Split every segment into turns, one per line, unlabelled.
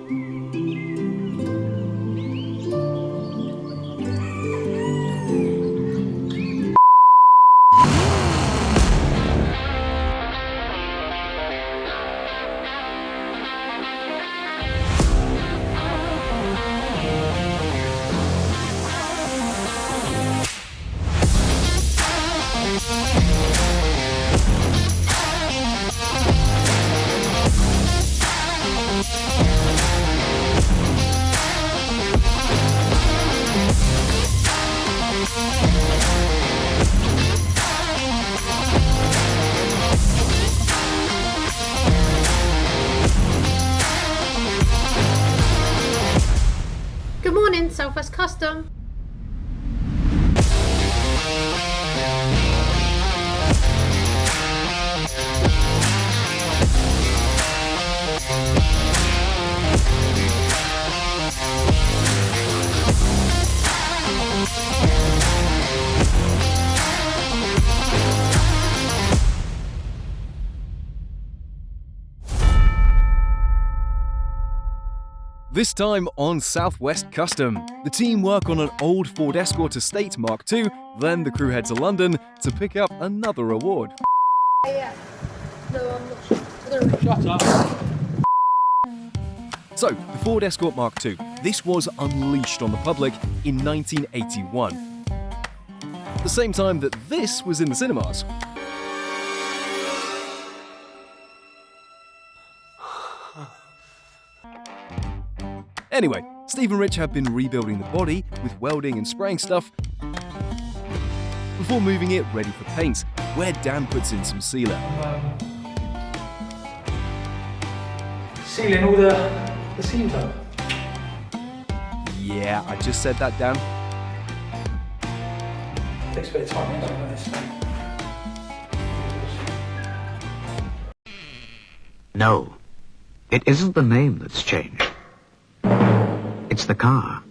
Good morning, Southwest Custom.
This time on Southwest Custom, the team work on an old Ford Escort Estate Mark II, then the crew head to London to pick up another award.
Yeah. No, I'm not.
Shut up.
So, the Ford Escort Mark II, this was unleashed on the public in 1981. At the same time that this was in the cinemas. Anyway, Steve and Rich have been rebuilding the body with welding and spraying stuff before moving it ready for paint, where Dan puts in some sealer.
Sealing all the seams up.
Yeah, I just said that, Dan.
Takes a bit of time, doesn't it?
No, it isn't the name that's changed. It's the car.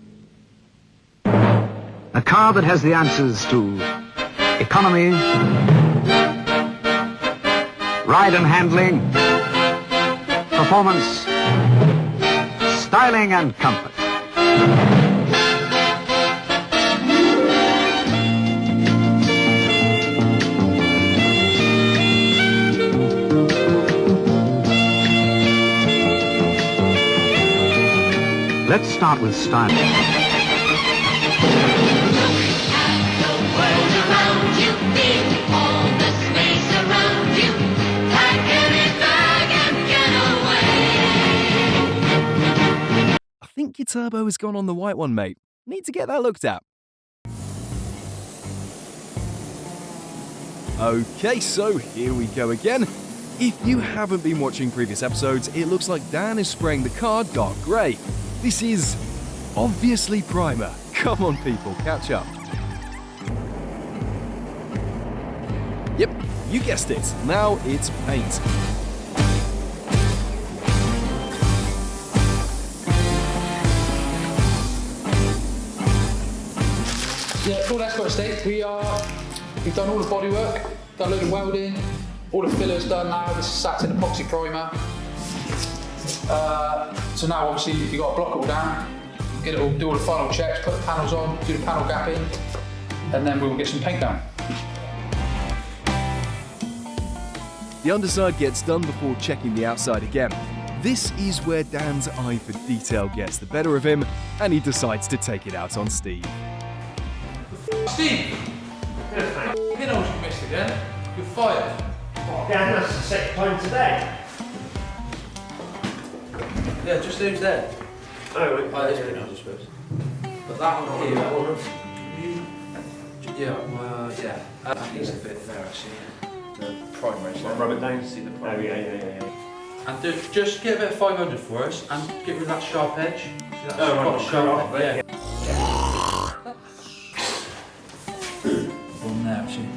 A car that has the answers to economy, ride and handling, performance, styling and comfort. Let's start with style.
I think your turbo has gone on the white one, mate. Need to get that looked at. Okay, so here we go again. If you haven't been watching previous episodes, it looks like Dan is spraying the car dark grey. This is obviously primer. Come on, people, catch up. Yep, you guessed it. Now it's paint.
Yeah, Ford Escort Estate. We've done all the bodywork, done a load of welding, all the fillers done now. This is satin epoxy primer. So now obviously you've got to block it all down, get it all, do all the final checks, put the panels on, do the panel gapping, and then we will get some paint down.
The underside gets done before checking the outside again. This is where Dan's eye for detail gets the better of him, and he decides to take it out on Steve.
Steve! You know what you missed again? You're fired.
Oh, Dan, that's the second time today.
Yeah, just who's there?
Oh, right.
Oh, it's pretty nice, I suppose. But that one here, yeah, that needs a bit there actually. The primer is there.
Rub it down.
See the
Oh,
primer.
yeah.
And just get a bit of 500 for us and get rid of that sharp edge. See that
right,
sharp
right,
edge? One there actually.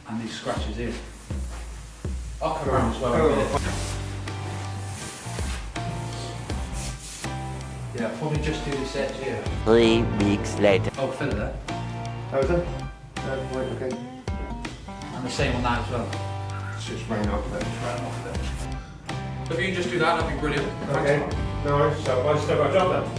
And these scratches here. I'll come around as well in a minute. Yeah, probably just do this edge here.
3 weeks later.
Oh, fill it there.
Oh, is it? Right, okay.
And the same on that as well.
It's just running off there.
Just round off there. If you can just do that, that'd be brilliant.
Okay. No worries. So I've still got a job then.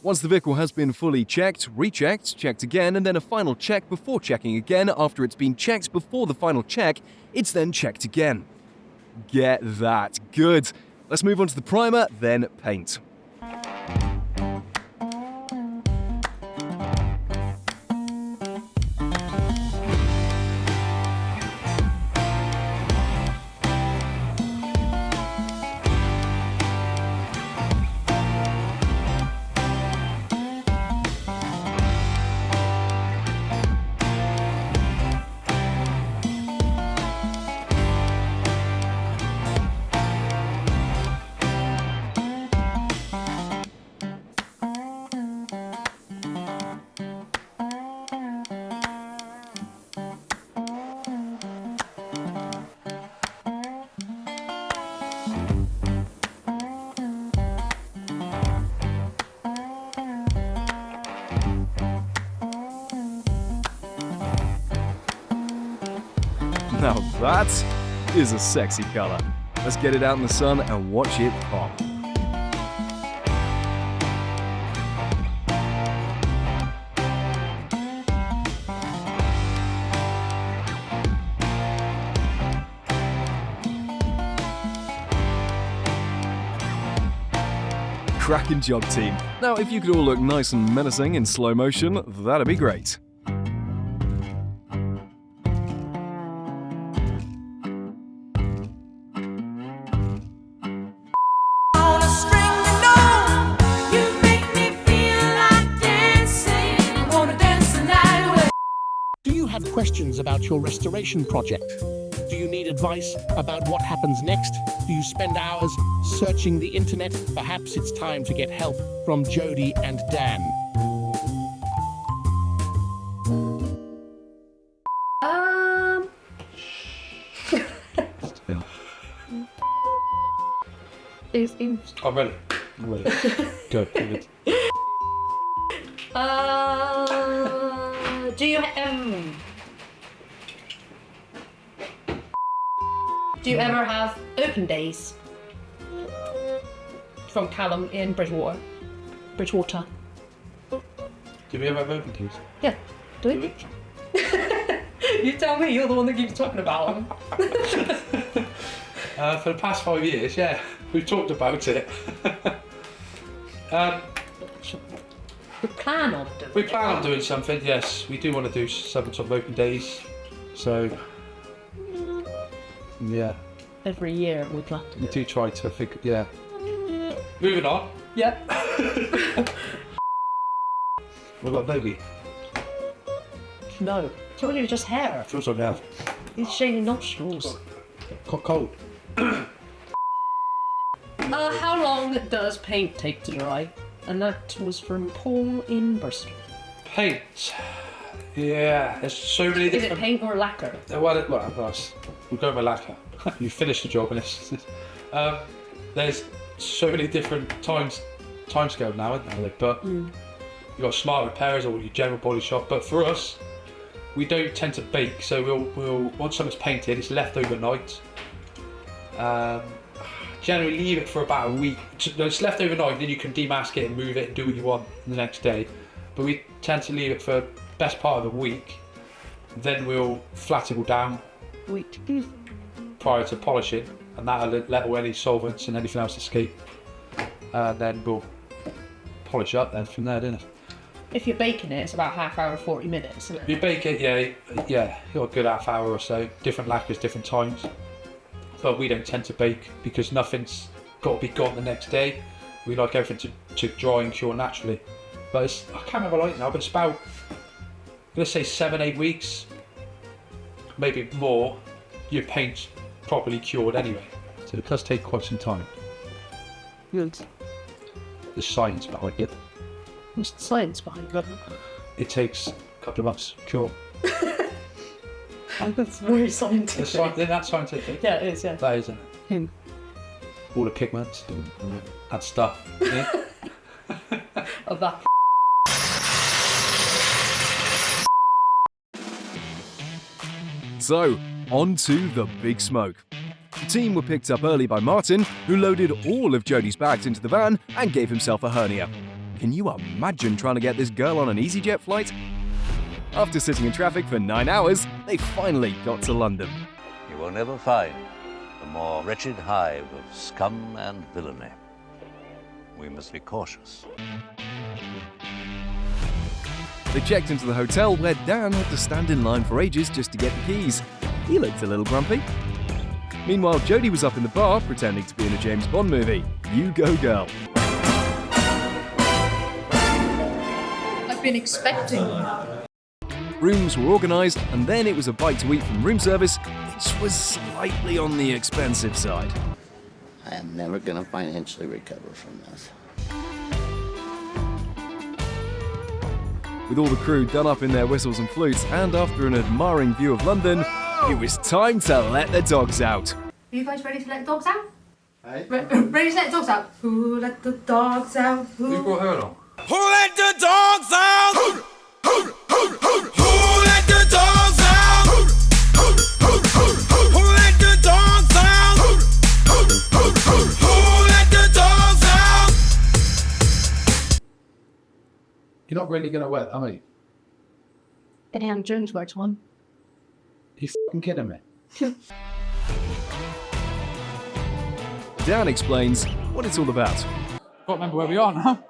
Once the vehicle has been fully checked, rechecked, checked again, and then a final check before checking again, after it's been checked before the final check, it's then checked again. Get that. Good. Let's move on to the primer, then paint. Now that is a sexy color. Let's get it out in the sun and watch it pop. Cracking job, team. Now, if you could all look nice and menacing in slow motion, that'd be great.
Have questions about your restoration project? Do you need advice about what happens next? Do you spend hours searching the internet? Perhaps it's time to get help from Jody and Dan.
I'm ready. Good.
Do you ever have open days? From Callum in Bridgewater.
Do we ever have open days?
Yeah. Do we? You tell me, you're the one that keeps talking about them.
For the past 5 years, yeah, we've talked about it.
We plan on doing
We plan on doing something, yes. We do want to do some sort of open days. So, yeah.
Every year we plan to
We do try to figure, yeah. Moving on.
Yeah.
What about baby?
No. It's only just hair.
Feels like now.
He's shading nostrils.
Cold.
How long does paint take to dry? And that was from Paul in Bristol.
Paint. Yeah, there's so many
Is
different...
it paint or lacquer?
Well, we'll go with lacquer. You finished the job and it's... there's so many different timescales now, isn't there? But you've got smart repairs or your general body shop. But for us, we don't tend to bake. So we'll once something's painted, it's left overnight. Generally leave it for about a week. It's left overnight, then you can demask it and move it and do what you want the next day. But we tend to leave it for the best part of the week. Then we'll flat it all down prior to polishing, and that'll let all any solvents and anything else escape. And then we'll polish up then from there, don't it?
If you're baking it, it's about half hour, 40 minutes, isn't it?
If you bake it, yeah, you got a good half hour or so. Different lacquers, different times. But we don't tend to bake because nothing's got to be gone the next day. We like everything to dry and cure naturally. But I can't remember how long now, but it's about, I'm going to say 7-8 weeks, maybe more, your paint's properly cured anyway. So it does take quite some time.
Good.
There's science behind it.
What's the science behind that?
It takes a couple of months to cure.
That's very scientific.
Isn't that scientific?
Yeah, it is, yeah.
That isn't it? All the pigments and stuff. Yeah?
Of that.
So, On to the big smoke. The team were picked up early by Martin, who loaded all of Jodie's bags into the van and gave himself a hernia. Can you imagine trying to get this girl on an EasyJet flight? After sitting in traffic for 9 hours, they finally got to London.
You will never find a more wretched hive of scum and villainy. We must be cautious.
They checked into the hotel where Dan had to stand in line for ages just to get the keys. He looked a little grumpy. Meanwhile, Jodie was up in the bar pretending to be in a James Bond movie. You go, girl.
I've been expecting.
Rooms were organised, and then it was a bite to eat from room service, which was slightly on the expensive side.
I am never going to financially recover from this.
With all the crew done up in their whistles and flutes, and after an admiring view of London, it was time to let the dogs out.
Are you guys ready to let the dogs out?
Hey?
Ready to let the dogs out? Who let the dogs out?
Who brought her along?
Who let the dogs out? Who let the dogs out? Who let the dogs out? Who let the dogs out?
You're not really going to wet, are you?
Indiana Jones works one.
You fucking kidding me?
Dan explains what it's all about.
Can't remember where we are now.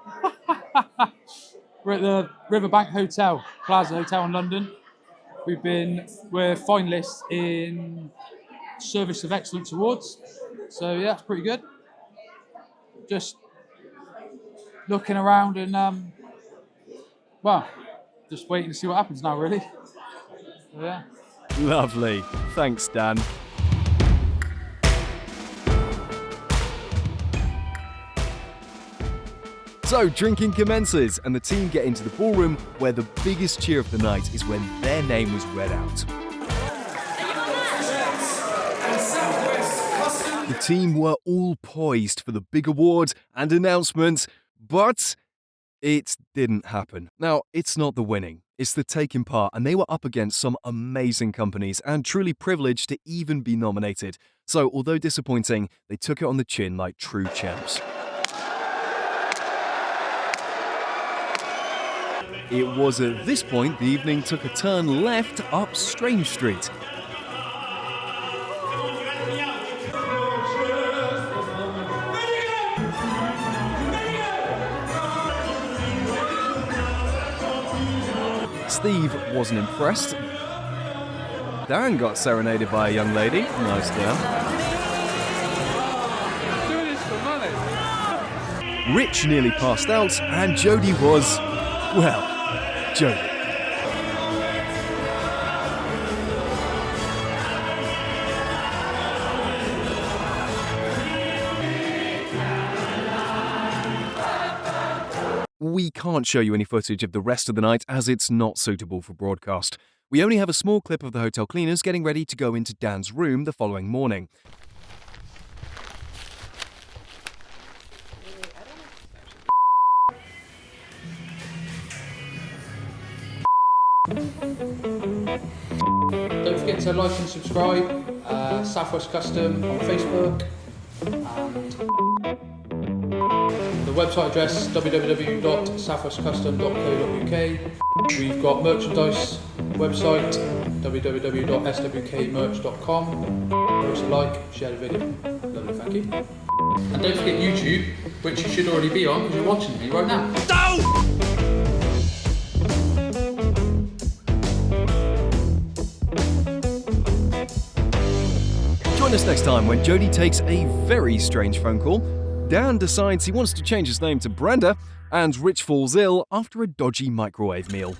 We're at the Riverbank Hotel, Plaza Hotel in London. We're finalists in Service of Excellence Awards. So yeah, it's pretty good. Just looking around and just waiting to see what happens now, really. So, yeah.
Lovely. Thanks, Dan. So, drinking commences, and the team get into the ballroom where the biggest cheer of the night is when their name was read out. The team were all poised for the big award and announcement, but it didn't happen. Now, it's not the winning, it's the taking part, and they were up against some amazing companies and truly privileged to even be nominated. So, although disappointing, they took it on the chin like true champs. It was at this point the evening took a turn left up Strange Street. Steve wasn't impressed. Dan got serenaded by a young lady. Nice, Dan.
Doing this for money.
Rich nearly passed out, and Jodie was, well, Jodie. We can't show you any footage of the rest of the night as it's not suitable for broadcast. We only have a small clip of the hotel cleaners getting ready to go into Dan's room the following morning.
Don't forget to like and subscribe. Southwest Custom on Facebook. And the website address www.southwestcustom.co.uk. We've got merchandise website www.swkmerch.com. Give us a like, share the video. Lovely, thank you. And don't forget YouTube, which you should already be on because you're watching me right now.
Join us next time when Jodie takes a very strange phone call, Dan decides he wants to change his name to Brenda, and Rich falls ill after a dodgy microwave meal.